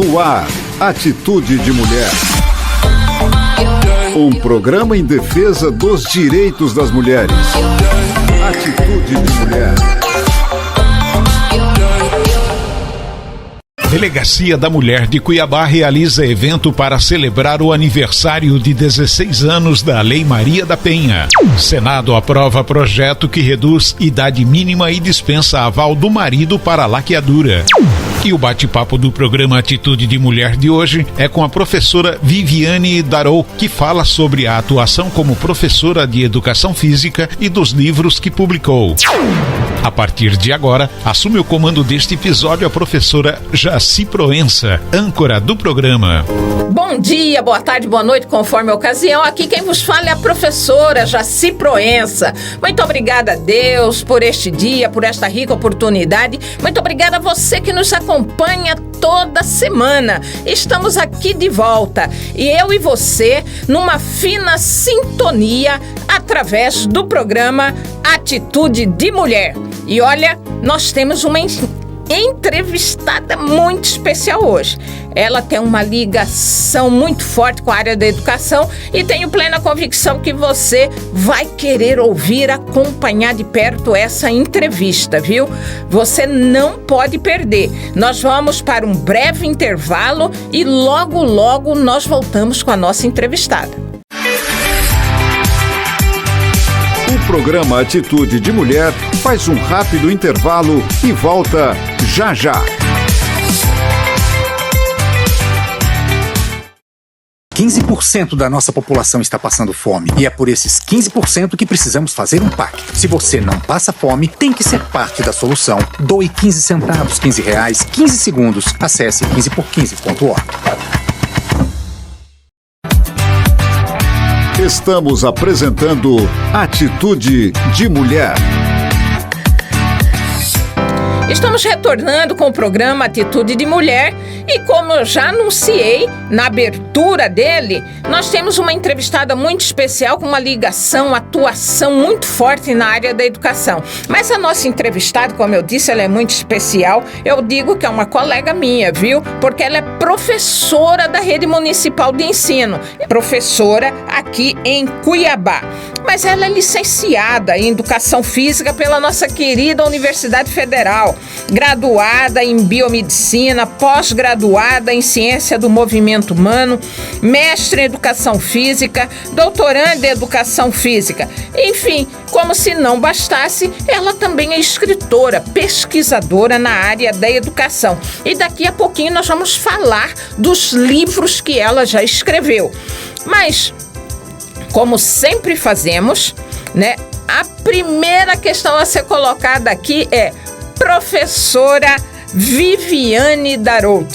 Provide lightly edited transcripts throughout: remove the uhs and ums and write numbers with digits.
No ar, Atitude de Mulher. Um programa em defesa dos direitos das mulheres. Atitude de Mulher. Delegacia da Mulher de Cuiabá realiza evento para celebrar o aniversário de 16 anos da Lei Maria da Penha. Senado aprova projeto que reduz idade mínima e dispensa aval do marido para laqueadura. E o bate-papo do programa Atitude de Mulher de hoje é com a professora Viviane Darou, que fala sobre a atuação como professora de educação física e dos livros que publicou. A partir de agora, assume o comando deste episódio a professora Jaci Proença, âncora do programa. Bom dia, boa tarde, boa noite, conforme a ocasião. Aqui quem vos fala é a professora Jaci Proença. Muito obrigada a Deus por este dia, por esta rica oportunidade. Muito obrigada a você que nos acompanha toda semana. Estamos aqui de volta e eu e você numa fina sintonia através do programa Atitude de Mulher. E olha, nós temos uma entrevistada muito especial hoje. Ela tem uma ligação muito forte com a área da educação e tenho plena convicção que você vai querer ouvir, acompanhar de perto essa entrevista, viu? Você não pode perder. Nós vamos para um breve intervalo e logo, logo nós voltamos com a nossa entrevistada. O programa Atitude de Mulher faz um rápido intervalo e volta já já. 15% da nossa população está passando fome e é por esses 15% que precisamos fazer um pacto. Se você não passa fome, tem que ser parte da solução. Doe 15 centavos, 15 reais, 15 segundos. Acesse 15por15.org. Estamos apresentando Atitude de Mulher. Estamos retornando com o programa Atitude de Mulher e como eu já anunciei na abertura dele, nós temos uma entrevistada muito especial com uma ligação, atuação muito forte na área da educação. Mas a nossa entrevistada, como eu disse, ela é muito especial. Eu digo que é uma colega minha, viu? Porque ela é professora da Rede Municipal de Ensino, professora aqui em Cuiabá. Mas ela é licenciada em Educação Física pela nossa querida Universidade Federal, graduada em Biomedicina, pós-graduada em Ciência do Movimento Humano, mestre em Educação Física, doutoranda em Educação Física. Enfim, como se não bastasse, ela também é escritora, pesquisadora na área da educação. E daqui a pouquinho nós vamos falar dos livros que ela já escreveu. Mas, como sempre fazemos, né? A primeira questão a ser colocada aqui é: professora Viviane Darou,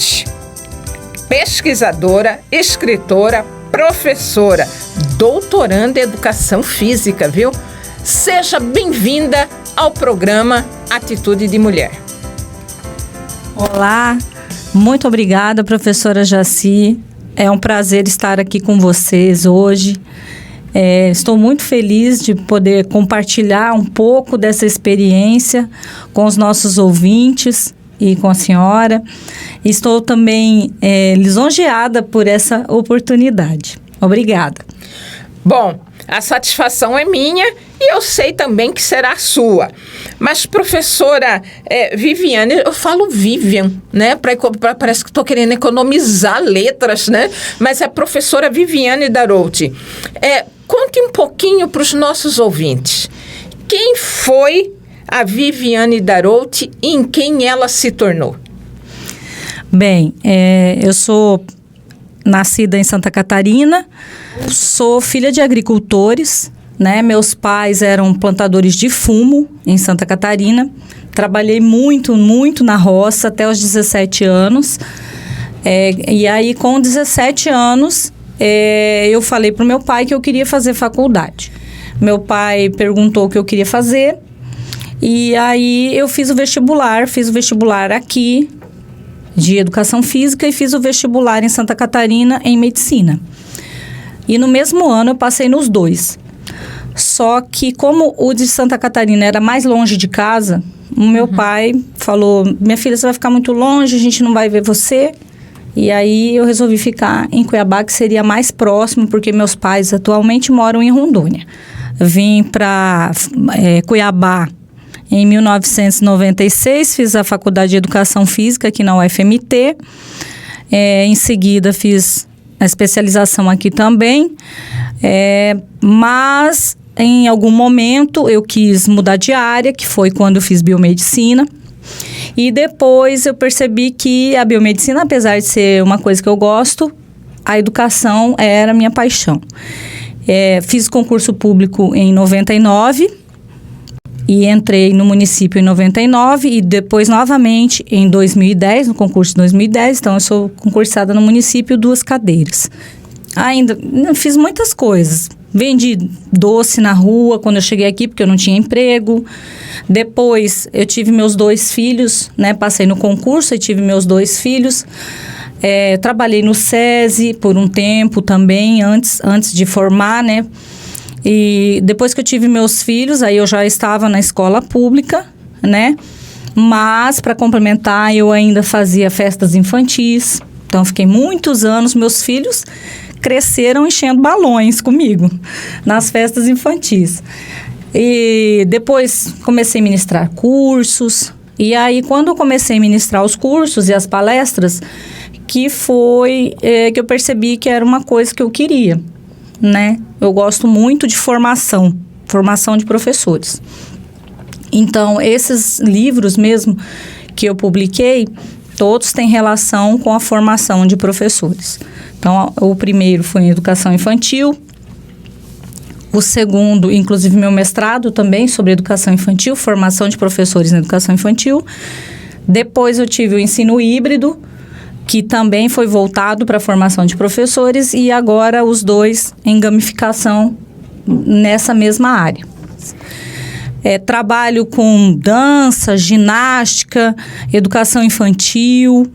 pesquisadora, escritora, professora, doutoranda em Educação Física, viu? Seja bem-vinda ao programa Atitude de Mulher. Olá, muito obrigada, professora Jaci. É um prazer estar aqui com vocês hoje. Estou muito feliz de poder compartilhar um pouco dessa experiência com os nossos ouvintes e com a senhora. Estou também lisonjeada por essa oportunidade. Obrigada. Bom, a satisfação é minha e eu sei também que será sua. Mas, professora Viviane, eu falo Vivian, né? Parece que estou querendo economizar letras, né? Mas é professora Viviane Darou. Conte um pouquinho para os nossos ouvintes. Quem foi a Viviane Darou e em quem ela se tornou? Bem, eu sou nascida em Santa Catarina, sou filha de agricultores, né? Meus pais eram plantadores de fumo em Santa Catarina. Trabalhei muito, muito na roça até os 17 anos. E aí, com 17 anos, eu falei para o meu pai que eu queria fazer faculdade. Meu pai perguntou o que eu queria fazer. E aí, eu fiz o vestibular aqui de Educação Física e fiz o vestibular em Santa Catarina em Medicina. E no mesmo ano, eu passei nos dois. Só que como o de Santa Catarina era mais longe de casa, o meu pai falou: minha filha, você vai ficar muito longe, a gente não vai ver você. E aí eu resolvi ficar em Cuiabá, que seria mais próximo, porque meus pais atualmente moram em Rondônia. Vim para Cuiabá em 1996, fiz a Faculdade de Educação Física aqui na UFMT. Em seguida fiz a especialização aqui também, mas em algum momento eu quis mudar de área, que foi quando eu fiz biomedicina. E depois eu percebi que a biomedicina, apesar de ser uma coisa que eu gosto, a educação era a minha paixão. Fiz concurso público em 99 e entrei no município em 99 e depois novamente em 2010, no concurso de 2010. Então eu sou concursada no município, 2 cadeiras. Ainda fiz muitas coisas. Vendi doce na rua quando eu cheguei aqui, porque eu não tinha emprego. Depois, eu tive meus 2 filhos, né? Passei no concurso e tive meus 2 filhos. Trabalhei no SESI por um tempo também, antes de formar, né? E depois que eu tive meus filhos, aí eu já estava na escola pública, né? Mas, para complementar, eu ainda fazia festas infantis. Então, fiquei muitos anos, meus filhos cresceram enchendo balões comigo nas festas infantis. E depois comecei a ministrar cursos. E aí, quando eu comecei a ministrar os cursos e as palestras, que foi que eu percebi que era uma coisa que eu queria, né? Eu gosto muito de formação de professores. Então, esses livros mesmo que eu publiquei, todos têm relação com a formação de professores. Então, o primeiro foi em educação infantil. O segundo, inclusive meu mestrado também sobre educação infantil, formação de professores na educação infantil. Depois eu tive o ensino híbrido, que também foi voltado para a formação de professores, e agora os 2 em gamificação nessa mesma área. Trabalho com dança, ginástica, educação infantil.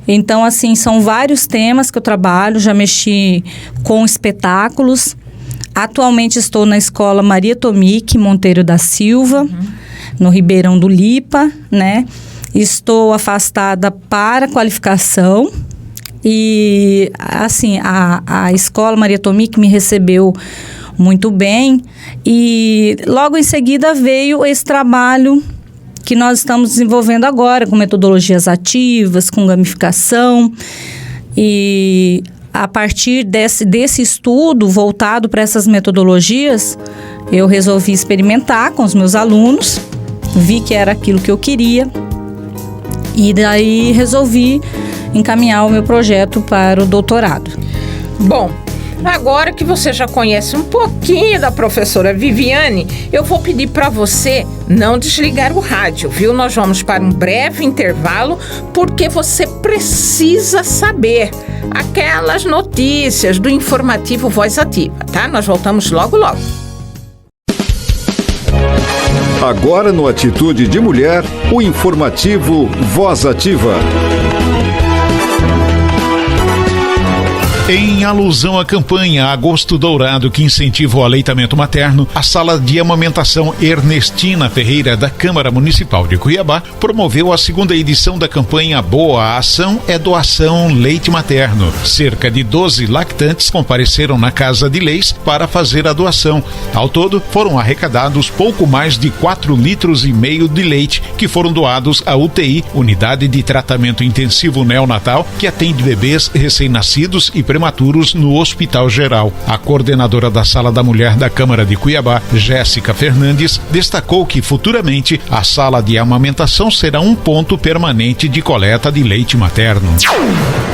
Então, assim, são vários temas que eu trabalho. Já mexi com espetáculos. Atualmente estou na Escola Maria Tomic Monteiro da Silva, no Ribeirão do Lipa, né? Estou afastada para qualificação. E, assim, a Escola Maria Tomic me recebeu muito bem. E logo em seguida veio esse trabalho que nós estamos desenvolvendo agora, com metodologias ativas, com gamificação. E a partir desse estudo voltado para essas metodologias, eu resolvi experimentar com os meus alunos, vi que era aquilo que eu queria, e daí resolvi encaminhar o meu projeto para o doutorado. Bom, agora que você já conhece um pouquinho da professora Viviane, eu vou pedir para você não desligar o rádio, viu? Nós vamos para um breve intervalo, porque você precisa saber aquelas notícias do informativo Voz Ativa, tá? Nós voltamos logo. Agora no Atitude de Mulher, o informativo Voz Ativa. Em alusão à campanha Agosto Dourado, que incentiva o aleitamento materno, a Sala de Amamentação Ernestina Ferreira da Câmara Municipal de Cuiabá promoveu a 2ª edição da campanha Boa Ação é Doação Leite Materno. Cerca de 12 lactantes compareceram na Casa de Leis para fazer a doação. Ao todo, foram arrecadados pouco mais de 4,5 litros de leite, que foram doados à UTI, Unidade de Tratamento Intensivo Neonatal, que atende bebês recém-nascidos e prematuros no Hospital Geral. A coordenadora da Sala da Mulher da Câmara de Cuiabá, Jéssica Fernandes, destacou que futuramente a sala de amamentação será um ponto permanente de coleta de leite materno.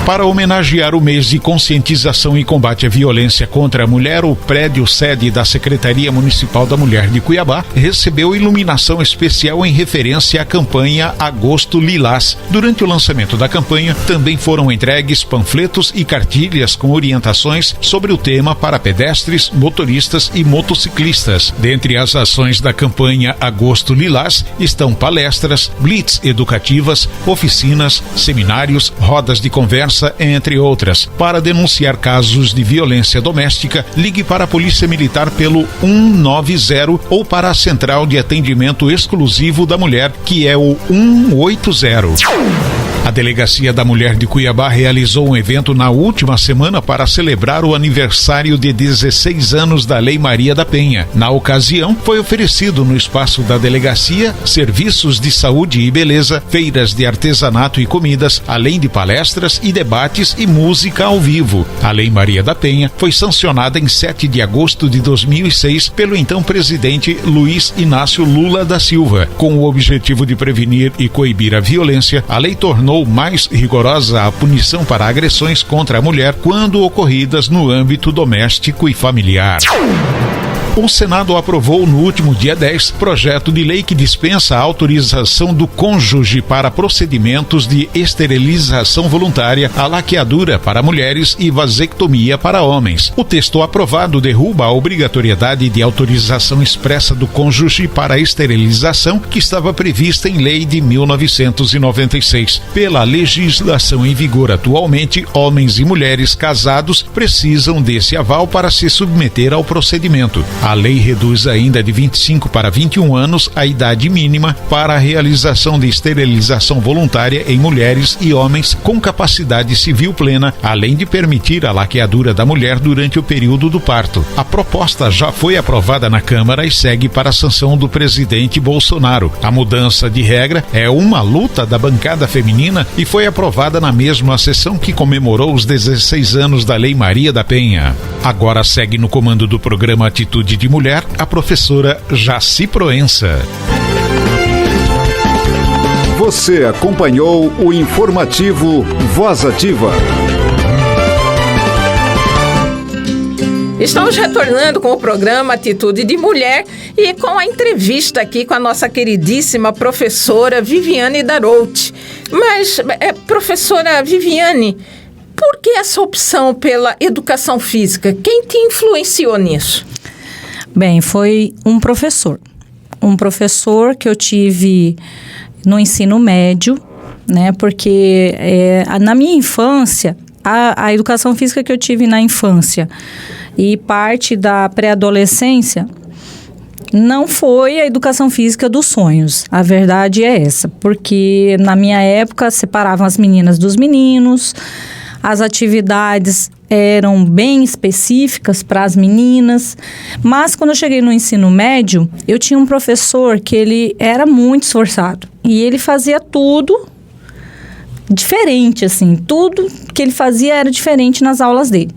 Para homenagear o mês de conscientização e combate à violência contra a mulher, o prédio sede da Secretaria Municipal da Mulher de Cuiabá recebeu iluminação especial em referência à campanha Agosto Lilás. Durante o lançamento da campanha, também foram entregues panfletos e cartilhas com orientações sobre o tema para pedestres, motoristas e motociclistas. Dentre as ações da campanha Agosto Lilás estão palestras, blitz educativas, oficinas, seminários, rodas de conversa, entre outras. Para denunciar casos de violência doméstica, ligue para a Polícia Militar pelo 190 ou para a Central de Atendimento Exclusivo da Mulher, que é o 180. A Delegacia da Mulher de Cuiabá realizou um evento na última semana para celebrar o aniversário de 16 anos da Lei Maria da Penha. Na ocasião, foi oferecido no espaço da delegacia serviços de saúde e beleza, feiras de artesanato e comidas, além de palestras e debates e música ao vivo. A Lei Maria da Penha foi sancionada em 7 de agosto de 2006 pelo então presidente Luiz Inácio Lula da Silva. Com o objetivo de prevenir e coibir a violência, a lei tornou mais rigorosa a punição para agressões contra a mulher quando ocorridas no âmbito doméstico e familiar. O Senado aprovou no último dia 10 projeto de lei que dispensa a autorização do cônjuge para procedimentos de esterilização voluntária, a laqueadura para mulheres e vasectomia para homens. O texto aprovado derruba a obrigatoriedade de autorização expressa do cônjuge para a esterilização que estava prevista em lei de 1996. Pela legislação em vigor atualmente, homens e mulheres casados precisam desse aval para se submeter ao procedimento. A lei reduz ainda de 25 para 21 anos a idade mínima para a realização de esterilização voluntária em mulheres e homens com capacidade civil plena, além de permitir a laqueadura da mulher durante o período do parto. A proposta já foi aprovada na Câmara e segue para a sanção do presidente Bolsonaro. A mudança de regra é uma luta da bancada feminina e foi aprovada na mesma sessão que comemorou os 16 anos da Lei Maria da Penha. Agora segue no comando do programa Atitude de Mulher, a professora Jaci Proença. Você acompanhou o informativo Voz Ativa. Estamos retornando com o programa Atitude de Mulher e com a entrevista aqui com a nossa queridíssima professora Viviane Darouti. Mas, professora Viviane, por que essa opção pela educação física? Quem te influenciou nisso? Bem, foi um professor que eu tive no ensino médio, né? Porque na minha infância, a educação física que eu tive na infância e parte da pré-adolescência não foi a educação física dos sonhos. A verdade é essa, porque na minha época separavam as meninas dos meninos, as atividades eram bem específicas para as meninas, mas quando eu cheguei no ensino médio, eu tinha um professor que ele era muito esforçado e ele fazia tudo diferente, assim, tudo que ele fazia era diferente nas aulas dele.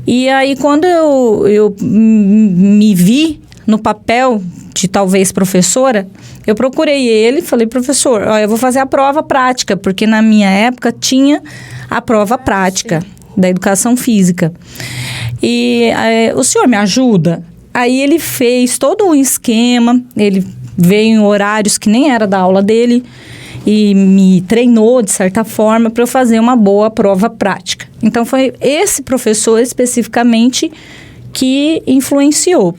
E aí, quando eu me vi no papel de talvez professora, eu procurei ele e falei, professor, eu vou fazer a prova prática, porque na minha época tinha a prova prática da educação física. E o senhor me ajuda? Aí ele fez todo um esquema, ele veio em horários que nem era da aula dele e me treinou, de certa forma, para eu fazer uma boa prova prática. Então, foi esse professor especificamente que influenciou.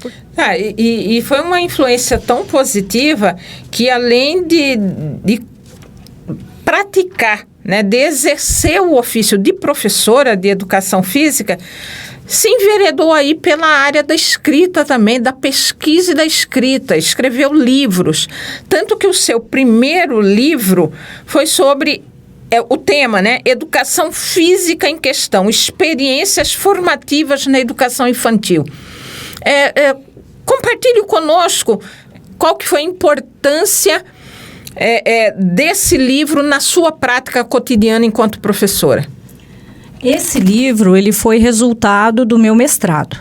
E foi uma influência tão positiva que, além de praticar, né, de exercer o ofício de professora de educação física, se enveredou aí pela área da escrita também, da pesquisa e da escrita, escreveu livros, tanto que o seu primeiro livro foi sobre o tema, né, Educação Física em Questão, experiências formativas na educação infantil. Compartilhe conosco qual que foi a importância desse livro na sua prática cotidiana enquanto professora. Esse livro, ele foi resultado do meu mestrado.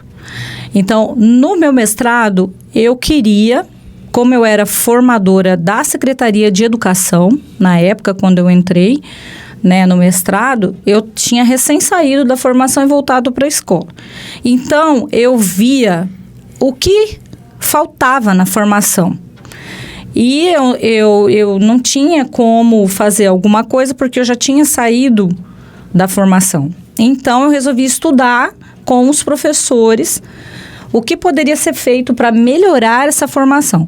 Então, no meu mestrado, eu queria, como eu era formadora da Secretaria de Educação, na época, quando eu entrei, né, no mestrado, eu tinha recém saído da formação e voltado para a escola. Então, eu via o que faltava na formação. E eu não tinha como fazer alguma coisa, porque eu já tinha saído da formação. Então, eu resolvi estudar com os professores o que poderia ser feito para melhorar essa formação.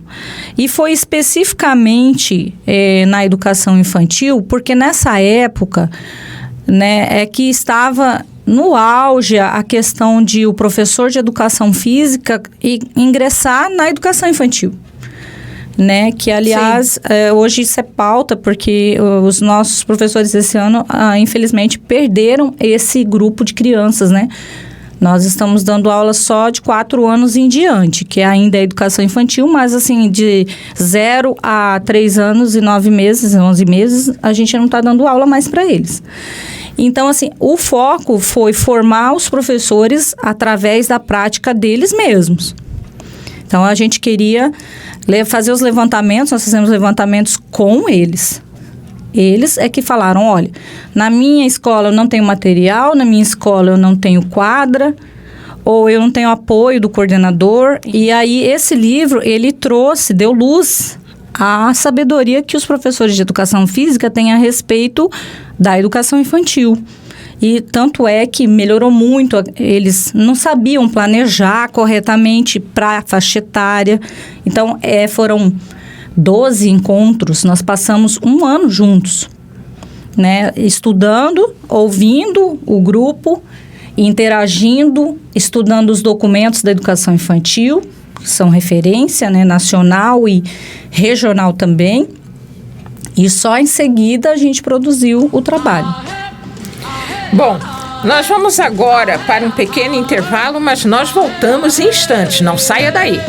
E foi especificamente na educação infantil, porque nessa época, né, que estava no auge a questão de o professor de educação física ingressar na educação infantil. né? Que, aliás, hoje isso é pauta, porque os nossos professores esse ano, infelizmente, perderam esse grupo de crianças, né? Nós estamos dando aula só de 4 anos em diante, que ainda é educação infantil, mas assim, de 0 a 3 anos e 9 meses, 11 meses, a gente não está dando aula mais para eles. Então, assim, o foco foi formar os professores através da prática deles mesmos. Então, a gente queria fazer os levantamentos, nós fizemos levantamentos com eles. Eles é que falaram, olha, na minha escola eu não tenho material, na minha escola eu não tenho quadra, ou eu não tenho apoio do coordenador. E aí esse livro, ele deu luz à sabedoria que os professores de educação física têm a respeito da educação infantil. E tanto é que melhorou muito, eles não sabiam planejar corretamente para a faixa etária. Então, foram 12 encontros, nós passamos 1 ano juntos, né? Estudando, ouvindo o grupo, interagindo, estudando os documentos da educação infantil, que são referência, né, nacional e regional também, e só em seguida a gente produziu o trabalho. Bom, nós vamos agora para um pequeno intervalo, mas nós voltamos em instantes, não saia daí.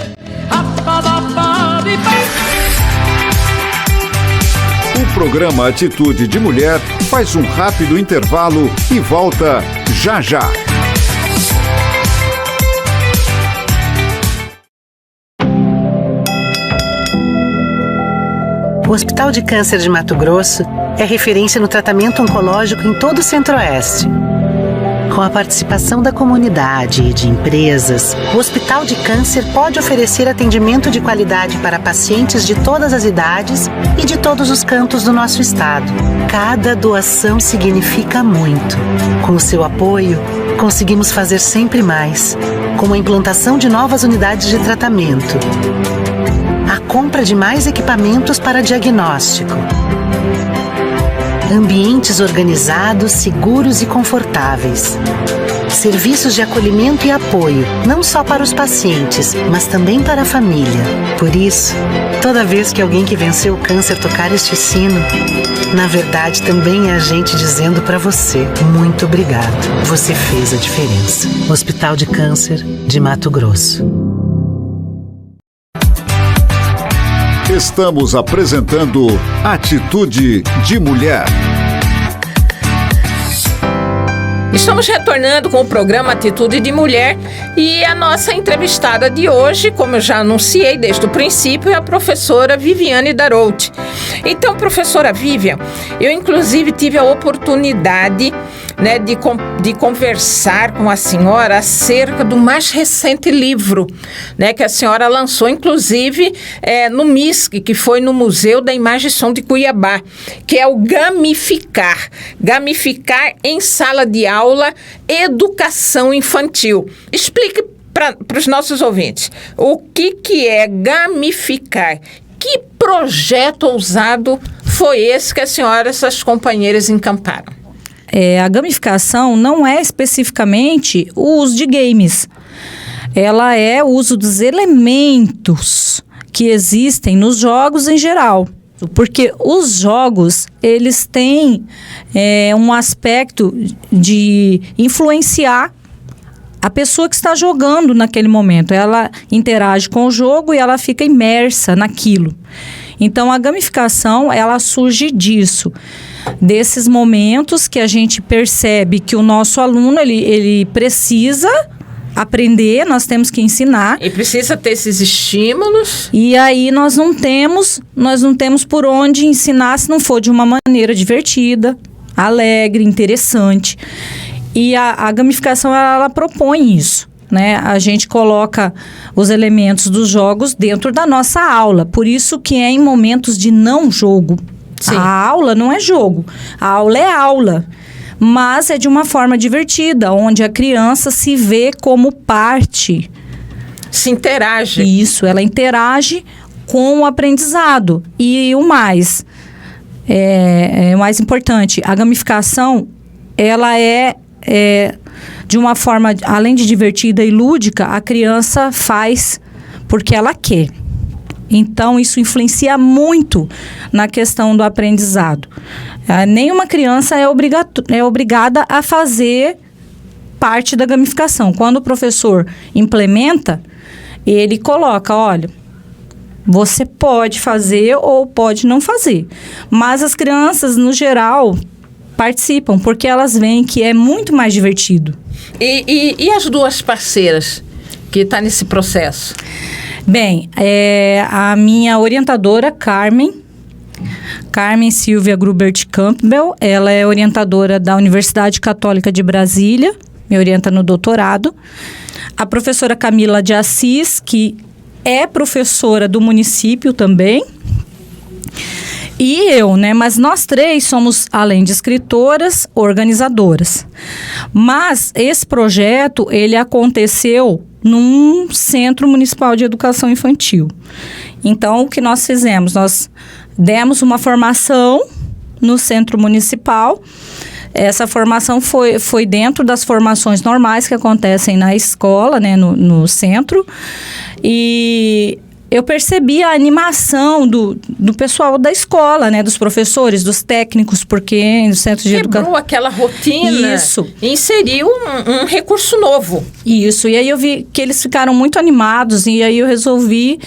O programa Atitude de Mulher faz um rápido intervalo e volta já já. O Hospital de Câncer de Mato Grosso é referência no tratamento oncológico em todo o Centro-Oeste. Com a participação da comunidade e de empresas, o Hospital de Câncer pode oferecer atendimento de qualidade para pacientes de todas as idades e de todos os cantos do nosso estado. Cada doação significa muito. Com o seu apoio, conseguimos fazer sempre mais, como a implantação de novas unidades de tratamento, a compra de mais equipamentos para diagnóstico, ambientes organizados, seguros e confortáveis. Serviços de acolhimento e apoio, não só para os pacientes, mas também para a família. Por isso, toda vez que alguém que venceu o câncer tocar este sino, na verdade também é a gente dizendo para você, muito obrigado. Você fez a diferença. Hospital de Câncer de Mato Grosso. Estamos apresentando Atitude de Mulher. Estamos retornando com o programa Atitude de Mulher e a nossa entrevistada de hoje, como eu já anunciei desde o princípio, é a professora Viviane Darout. Então, professora Vivian, eu inclusive tive a oportunidade, né, de conversar com a senhora acerca do mais recente livro, né, que a senhora lançou, inclusive, no MISC, que foi no Museu da Imagem e Som de Cuiabá, que é o Gamificar. Gamificar em sala de aula, educação infantil. Explique para os nossos ouvintes o que é gamificar. Que projeto ousado foi esse que a senhora e suas companheiras encamparam? A gamificação não é especificamente o uso de games. Ela é o uso dos elementos que existem nos jogos em geral. Porque os jogos, eles têm um aspecto de influenciar a pessoa que está jogando naquele momento. Ela interage com o jogo e ela fica imersa naquilo. Então, a gamificação, ela surge disso. Desses momentos que a gente percebe que o nosso aluno, ele precisa aprender, nós temos que ensinar. E precisa ter esses estímulos. E aí nós não temos por onde ensinar se não for de uma maneira divertida, alegre, interessante. E a gamificação, ela propõe isso, né? A gente coloca os elementos dos jogos dentro da nossa aula. Por isso que é em momentos de não jogo. Sim. A aula não é jogo. A aula é aula. Mas é de uma forma divertida, onde a criança se vê como parte. Se interage. Isso, ela interage com o aprendizado. E o mais importante, a gamificação, ela é de uma forma, além de divertida e lúdica, a criança faz porque ela quer. Então, isso influencia muito na questão do aprendizado. Nenhuma criança é obrigada a fazer parte da gamificação. Quando o professor implementa, ele coloca, olha, você pode fazer ou pode não fazer. Mas as crianças, no geral, participam, porque elas veem que é muito mais divertido. E as duas parceiras que estão nesse processo? Bem, a minha orientadora, Carmen Silvia Grubert Campbell, ela é orientadora da Universidade Católica de Brasília, me orienta no doutorado. A professora Camila de Assis, que é professora do município também. E eu, né? Mas nós três somos, além de escritoras, organizadoras. Mas esse projeto, ele aconteceu num Centro Municipal de Educação Infantil. Então, o que nós fizemos? Nós demos uma formação no Centro Municipal. Essa formação foi dentro das formações normais que acontecem na escola, né? No centro. E eu percebi a animação do pessoal da escola, né? Dos professores, dos técnicos, porque no centro de educação... Quebrou aquela rotina. Isso. E inseriu um recurso novo. Isso. E aí eu vi que eles ficaram muito animados e aí eu resolvi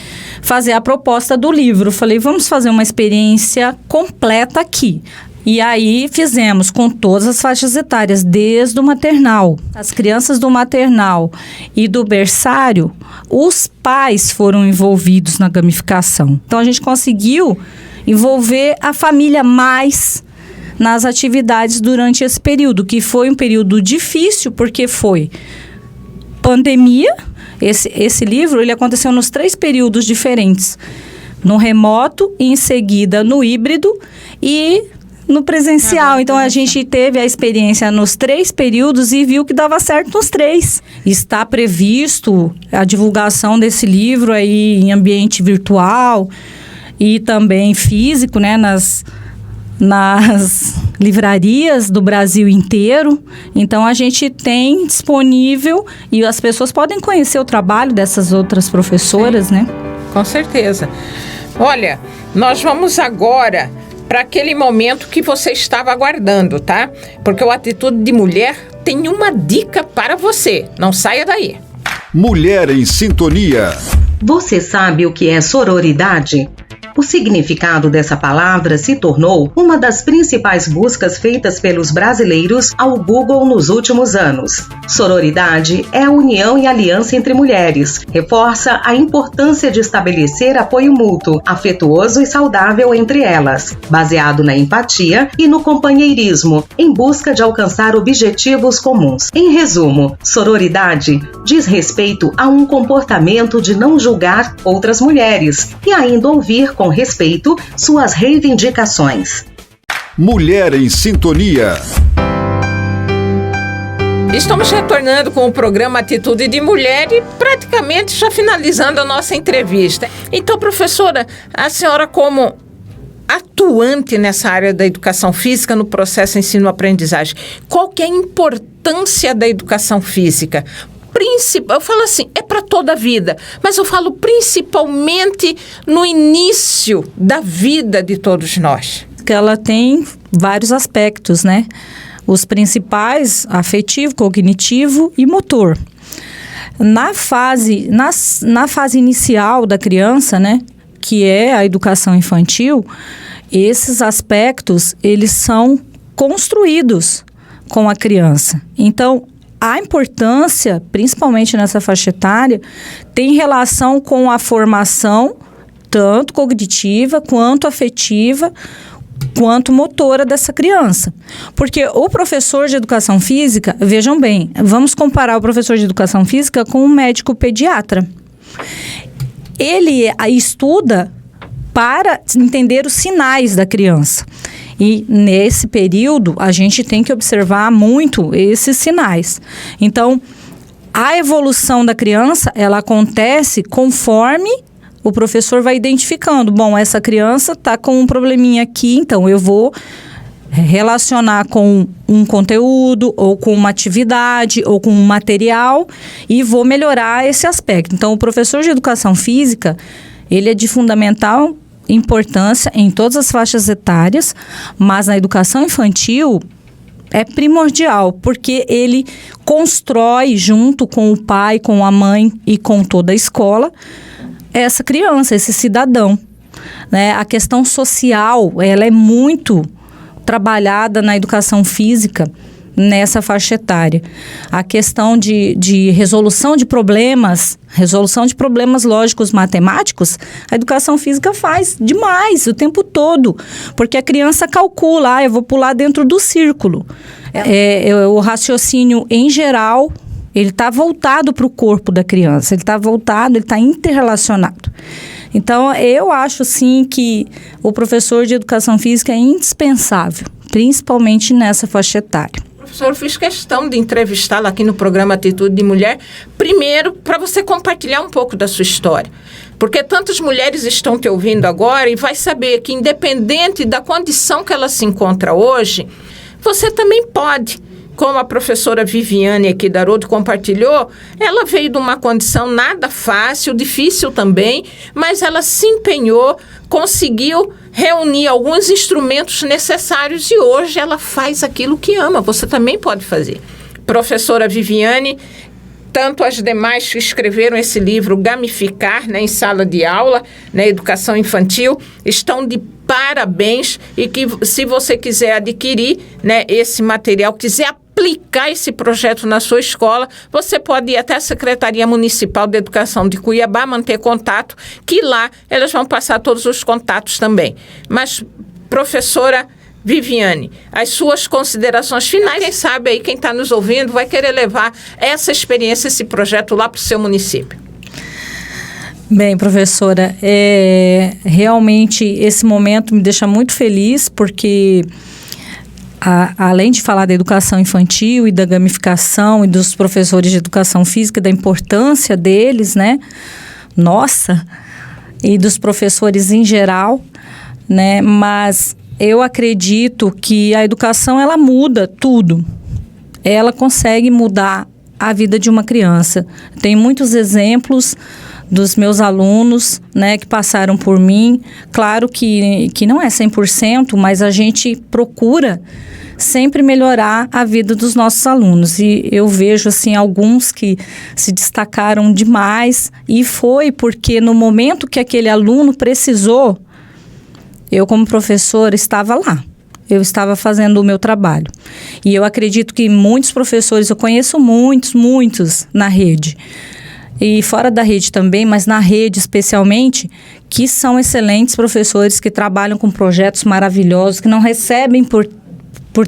fazer a proposta do livro. Falei, vamos fazer uma experiência completa aqui. E aí fizemos com todas as faixas etárias, desde o maternal. As crianças do maternal e do berçário, os pais foram envolvidos na gamificação. Então, a gente conseguiu envolver a família mais nas atividades durante esse período, que foi um período difícil, porque foi pandemia. Esse livro, ele aconteceu nos 3 períodos diferentes. No remoto, em seguida no híbrido e no presencial. Então, a gente teve a experiência nos 3 períodos e viu que dava certo nos 3. Está previsto a divulgação desse livro aí em ambiente virtual e também físico, né, nas livrarias do Brasil inteiro. Então, a gente tem disponível e as pessoas podem conhecer o trabalho dessas outras professoras, né? Com certeza. Olha, nós vamos agora para aquele momento que você estava aguardando, tá? Porque o Atitude de Mulher tem uma dica para você. Não saia daí. Mulher em Sintonia. Você sabe o que é sororidade? O significado dessa palavra se tornou uma das principais buscas feitas pelos brasileiros ao Google nos últimos anos. Sororidade é a união e aliança entre mulheres, reforça a importância de estabelecer apoio mútuo, afetuoso e saudável entre elas, baseado na empatia e no companheirismo, em busca de alcançar objetivos comuns. Em resumo, sororidade diz respeito a um comportamento de não julgar outras mulheres e ainda ouvir com respeito suas reivindicações. Mulher em Sintonia. Estamos retornando com o programa Atitude de Mulher e praticamente já finalizando a nossa entrevista. Então, professora, a senhora como atuante nessa área da educação física no processo ensino-aprendizagem, qual que é a importância da educação física? Eu falo assim, é para toda a vida, mas eu falo principalmente no início da vida de todos nós. Ela tem vários aspectos, né? Os principais, afetivo, cognitivo e motor. Na fase inicial da criança, né, que é a educação infantil, esses aspectos, eles são construídos com a criança. Então, a importância, principalmente nessa faixa etária, tem relação com a formação, tanto cognitiva, quanto afetiva, quanto motora dessa criança. Porque o professor de educação física, vejam bem, vamos comparar o professor de educação física com um médico pediatra. Ele estuda para entender os sinais da criança. E nesse período, a gente tem que observar muito esses sinais. Então, a evolução da criança, ela acontece conforme o professor vai identificando. Bom, essa criança está com um probleminha aqui, então eu vou relacionar com um conteúdo, ou com uma atividade, ou com um material, e vou melhorar esse aspecto. Então, o professor de educação física, Ele é de fundamental importância em todas as faixas etárias, mas na educação infantil é primordial, porque ele constrói junto com o pai, com a mãe e com toda a escola essa criança, esse cidadão, né? A questão social, ela é muito trabalhada na educação física nessa faixa etária. A questão de resolução de problemas lógicos, matemáticos, a educação física faz demais o tempo todo, porque a criança calcula, eu vou pular dentro do círculo. O raciocínio, em geral, ele está voltado para o corpo da criança, ele está interrelacionado. Então, eu acho, sim, que o professor de educação física é indispensável, principalmente nessa faixa etária. Professor, eu fiz questão de entrevistá-la aqui no programa Atitude de Mulher, primeiro para você compartilhar um pouco da sua história. Porque tantas mulheres estão te ouvindo agora e vai saber que, independente da condição que ela se encontra hoje, você também pode. Como a professora Viviane aqui da Haroldo compartilhou, ela veio de uma condição nada fácil, difícil também, mas ela se empenhou, conseguiu reunir alguns instrumentos necessários e hoje ela faz aquilo que ama. Você também pode fazer. Professora Viviane, tanto as demais que escreveram esse livro, Gamificar, né, em sala de aula, né, educação infantil, estão de parabéns e que se você quiser adquirir, né, esse material, quiser aplicar esse projeto na sua escola, você pode ir até a Secretaria Municipal de Educação de Cuiabá, manter contato, que lá elas vão passar todos os contatos também. Mas, professora Viviane, as suas considerações finais, quem sabe aí quem está nos ouvindo vai querer levar essa experiência, esse projeto lá para o seu município. Bem, professora, realmente esse momento me deixa muito feliz, porque além de falar da educação infantil e da gamificação e dos professores de educação física, da importância deles, né? Nossa, e dos professores em geral, né? Mas eu acredito que a educação, ela muda tudo. Ela consegue mudar a vida de uma criança. Tem muitos exemplos dos meus alunos, né, que passaram por mim. Claro que não é 100%, mas a gente procura sempre melhorar a vida dos nossos alunos. E eu vejo, assim, alguns que se destacaram demais, e foi porque no momento que aquele aluno precisou, eu, como professora, estava lá. Eu estava fazendo o meu trabalho. E eu acredito que muitos professores, eu conheço muitos na rede, e fora da rede também, mas na rede especialmente, que são excelentes professores, que trabalham com projetos maravilhosos, que não recebem por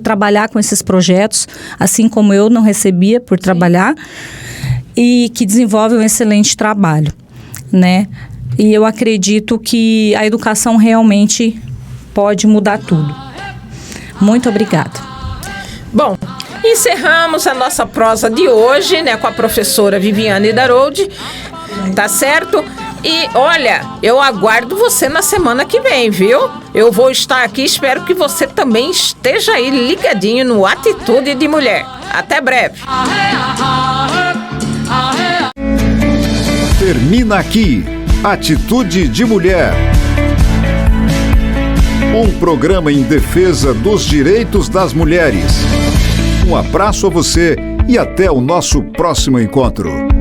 trabalhar com esses projetos, assim como eu não recebia por trabalhar, e que desenvolvem um excelente trabalho, né? E eu acredito que a educação realmente pode mudar tudo. Muito obrigada. Bom, encerramos a nossa prosa de hoje, né, com a professora Viviane Haroldo, tá certo? E olha, eu aguardo você na semana que vem, viu? Eu vou estar aqui, espero que você também esteja aí ligadinho no Atitude de Mulher. Até breve. Termina aqui Atitude de Mulher. Um programa em defesa dos direitos das mulheres. Um abraço a você e até o nosso próximo encontro.